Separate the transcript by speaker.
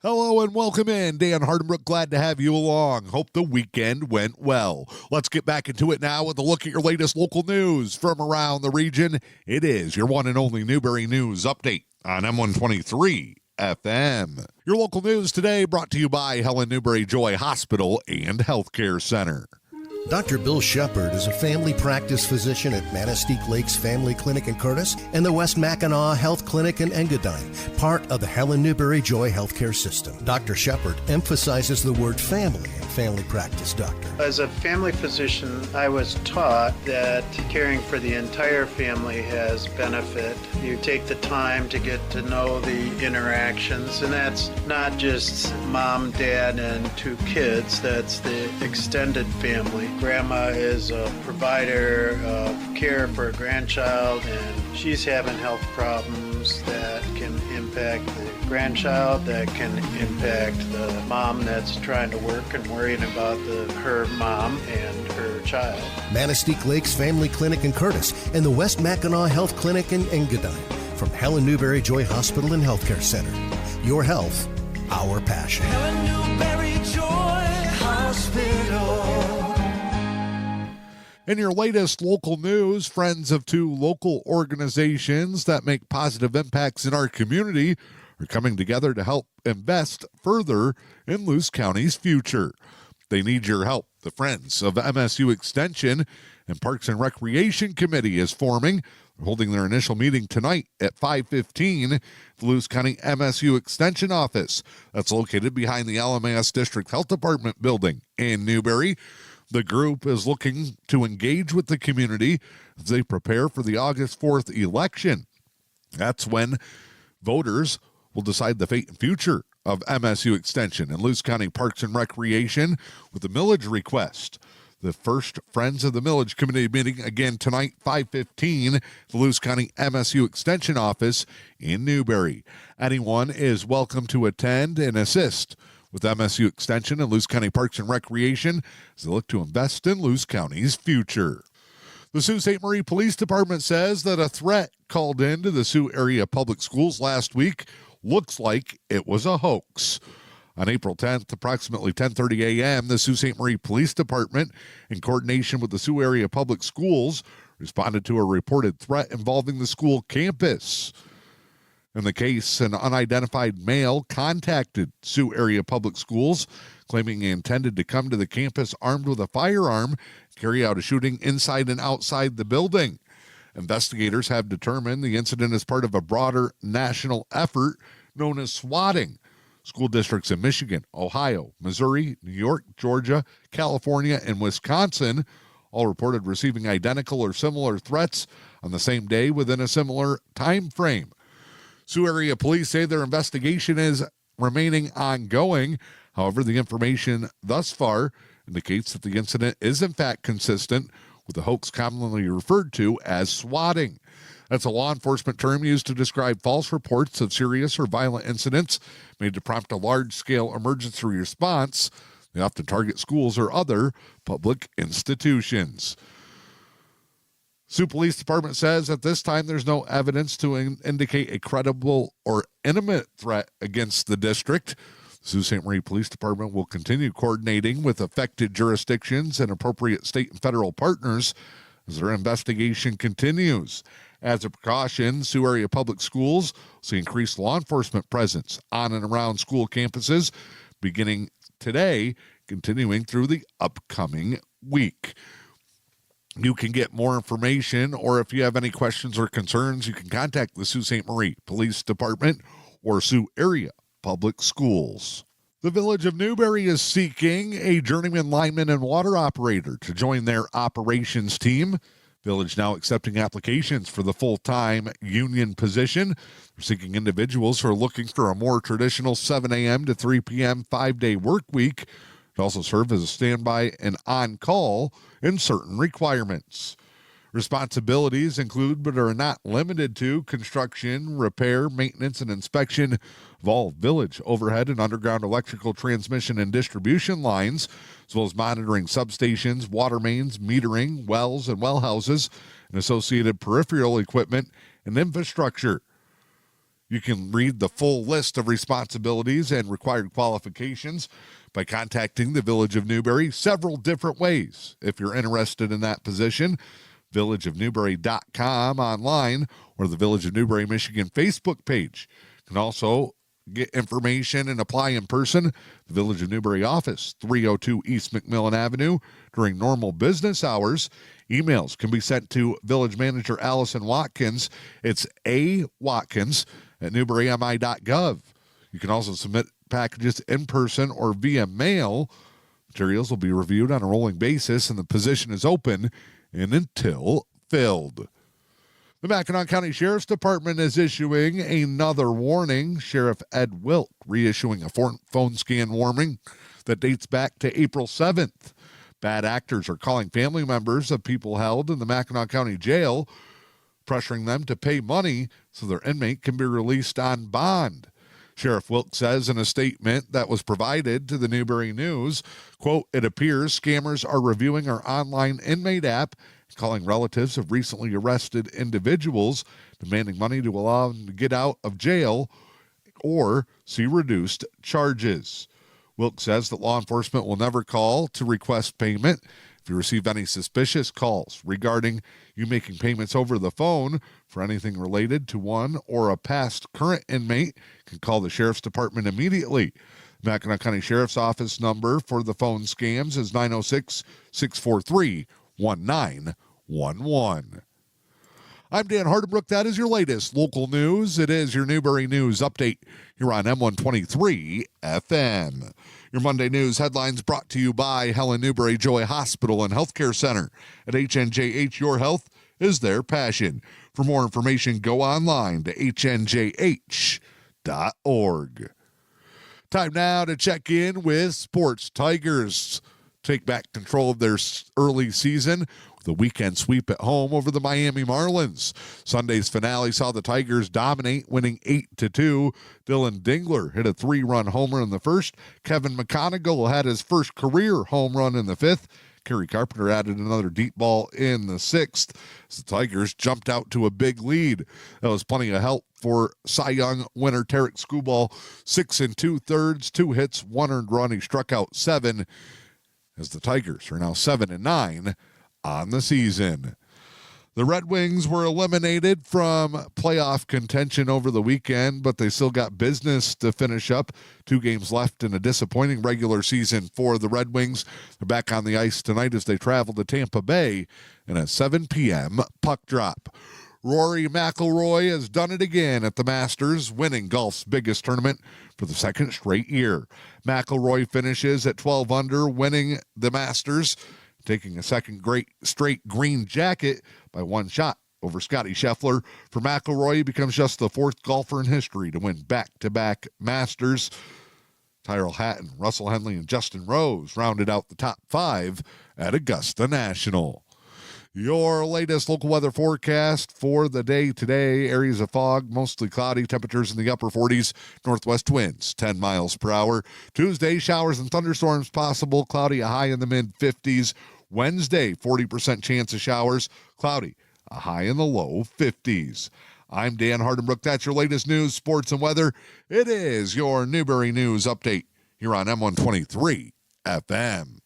Speaker 1: Hello and welcome in. Dan Hardenbrook, glad to have you along. Hope the weekend went well. Let's get back into it now with a look at your latest local news from around the region. It is your one and only Newberry News Update on M123 FM. Your local news today brought to you by Helen Newberry Joy Hospital and Healthcare Center.
Speaker 2: Dr. Bill Shepard is a family practice physician at Mackinac Lakes Family Clinic in Curtis and the West Mackinac Health Clinic in Engadine, part of the Helen Newberry Joy Healthcare System. Dr. Shepard emphasizes the word family in family practice doctor.
Speaker 3: As a family physician, I was taught that caring for the entire family has benefit. You take the time to get to know the interactions, and that's not just mom, dad, and two kids. That's the extended family. Grandma is a provider of care for a grandchild, and she's having health problems that can impact the grandchild, that can impact the mom that's trying to work and worrying about her mom and her child.
Speaker 2: Mackinac Lakes Family Clinic in Curtis and the West Mackinac Health Clinic in Engadine from Helen Newberry Joy Hospital and Healthcare Center. Your health, our passion.
Speaker 4: Helen Newberry Joy Hospital.
Speaker 1: In your latest local news, friends of two local organizations that make positive impacts in our community are coming together to help invest further in Luce County's future. They need your help. The Friends of MSU Extension and Parks and Recreation Committee is forming. They're holding their initial meeting tonight at 5:15 at the Luce County MSU Extension office. That's located behind the LMAS District Health Department building in Newberry. The group is looking to engage with the community as they prepare for the August 4th election. That's when voters will decide the fate and future of MSU Extension and Luce County Parks and Recreation with a millage request. The first Friends of the Millage Committee meeting again tonight, 5:15, at the Luce County MSU Extension office in Newberry. Anyone is welcome to attend and assist with MSU Extension and Luce County Parks and Recreation as they look to invest in Luce County's future. The Sault Ste. Marie Police Department says that a threat called into the Sault Area Public Schools last week looks like it was a hoax. On April 10th, approximately 10:30 a.m., the Sault Ste. Marie Police Department, in coordination with the Sault Area Public Schools, responded to a reported threat involving the school campus. In the case, an unidentified male contacted Sault Area Public Schools, claiming he intended to come to the campus armed with a firearm, carry out a shooting inside and outside the building. Investigators have determined the incident is part of a broader national effort known as swatting. School districts in Michigan, Ohio, Missouri, New York, Georgia, California, and Wisconsin all reported receiving identical or similar threats on the same day within a similar time frame. Sault Area Police say their investigation is remaining ongoing. However, the information thus far indicates that the incident is in fact consistent with the hoax commonly referred to as swatting. That's a law enforcement term used to describe false reports of serious or violent incidents made to prompt a large-scale emergency response. They often target schools or other public institutions. Sault Police Department says at this time there's no evidence to indicate a credible or imminent threat against the district. The Sault Ste. Marie Police Department will continue coordinating with affected jurisdictions and appropriate state and federal partners as their investigation continues. As a precaution, Sault Area Public Schools will see increased law enforcement presence on and around school campuses beginning today, continuing through the upcoming week. You can get more information, or if you have any questions or concerns, you can contact the Sault Ste. Marie Police Department or Sault Area Public Schools. The Village of Newberry is seeking a journeyman lineman and water operator to join their operations team. Village now accepting applications for the full-time union position. They're seeking individuals who are looking for a more traditional 7 a.m. to 3 p.m. 5-day work week. It also serve as a standby and on-call in certain requirements. Responsibilities include, but are not limited to, construction, repair, maintenance, and inspection of all village overhead and underground electrical transmission and distribution lines, as well as monitoring substations, water mains, metering, wells and well houses, and associated peripheral equipment and infrastructure. You can read the full list of responsibilities and required qualifications by contacting the Village of Newberry several different ways. If you're interested in that position, villageofnewberry.com online or the Village of Newberry, Michigan Facebook page. You can also get information and apply in person. The Village of Newberry office, 302 East McMillan Avenue, during normal business hours. Emails can be sent to Village Manager Allison Watkins. It's awatkins@newberrymi.gov. You can also submit packages in person or via mail. Materials will be reviewed on a rolling basis, and the position is open and until filled. The Mackinac County Sheriff's Department is issuing another warning. Sheriff Ed Wilk reissuing a phone scan warning that dates back to April 7th. Bad actors are calling family members of people held in the Mackinac County Jail, pressuring them to pay money so their inmate can be released on bond. Sheriff Wilk says in a statement that was provided to the Newberry News, quote, "It appears scammers are reviewing our online inmate app, calling relatives of recently arrested individuals, demanding money to allow them to get out of jail or see reduced charges." Wilk says that law enforcement will never call to request payment. If you receive any suspicious calls regarding you making payments over the phone for anything related to one or a past current inmate, you can call the Sheriff's Department immediately. The Mackinac County Sheriff's Office number for the phone scams is 906-643-1911. I'm Dan Hardenbrook. That is your latest local news. It is your Newberry News Update here on M123 FM. Your Monday news headlines brought to you by Helen Newberry Joy Hospital and Healthcare Center. At HNJH, your health is their passion. For more information, go online to hnjh.org. Time now to check in with sports. Tigers take back control of their early season with a weekend sweep at home over the Miami Marlins. Sunday's finale saw the Tigers dominate, winning 8-2. Dylan Dingler hit a 3-run homer in the first. Kevin McConaughey had his first career home run in the fifth. Kerry Carpenter added another deep ball in the sixth as the Tigers jumped out to a big lead. That was plenty of help for Cy Young winner Tarek Skubal, 6 2/3, 2 hits, 1 earned run. He struck out 7 as the Tigers are now 7-9 on the season. The Red Wings were eliminated from playoff contention over the weekend, but they still got business to finish up. 2 games left in a disappointing regular season for the Red Wings. They're back on the ice tonight as they travel to Tampa Bay in a 7 p.m. puck drop. Rory McIlroy has done it again at the Masters, winning golf's biggest tournament for the second straight year. McIlroy finishes at 12 under, winning the Masters, taking a second straight green jacket by 1 shot over Scotty Scheffler. For McIlroy, he becomes just the 4th golfer in history to win back-to-back Masters. Tyrrell Hatton, Russell Henley, and Justin Rose rounded out the top 5 at Augusta National. Your latest local weather forecast for the day today: areas of fog, mostly cloudy, temperatures in the upper 40s, northwest winds 10 miles per hour. Tuesday, showers and thunderstorms possible, cloudy, a high in the mid-50s. Wednesday, 40% chance of showers, cloudy, a high in the low 50s. I'm Dan Hardenbrook. That's your latest news, sports, and weather. It is your Newberry News Update here on M123 FM.